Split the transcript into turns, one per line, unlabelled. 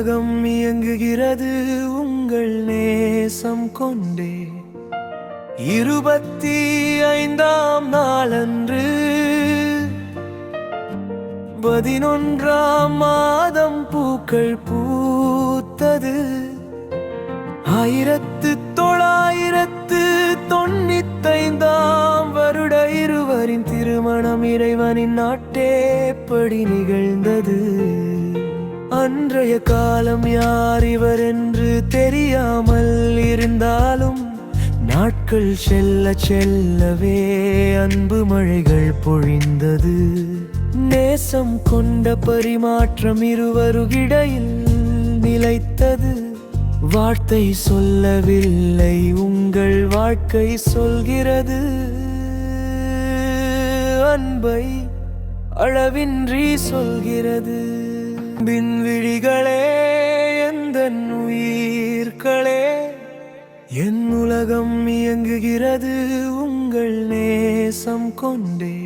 உலகம் இயங்குகிறது உங்கள் நேசம் கொண்டே. 25ஆம் நாளன்று 11ஆம் மாதம் பூக்கள் பூத்தது. 1995ஆம் வருட இருவரின் திருமணம் இறைவனின் நாட்டேப்படி நிகழ்ந்தது. அன்றைய காலம் யார் இவர் என்று தெரியாமல் இருந்தாலும் நாட்கள் செல்ல செல்லவே அன்பு மழைகள் பொழிந்தது. நேசம் கொண்ட பரிமாற்றம் இருவருகிடையில் நிலைத்தது. வார்த்தை சொல்லவில்லை, உங்கள் வாழ்க்கை சொல்கிறது. அன்பை அளவின்றி சொல்கிறது. விண்விழிகளே, எந்தன் உயிர்களே, என் உலகம் இயங்குகிறது உங்கள் நேசம் கொண்டே.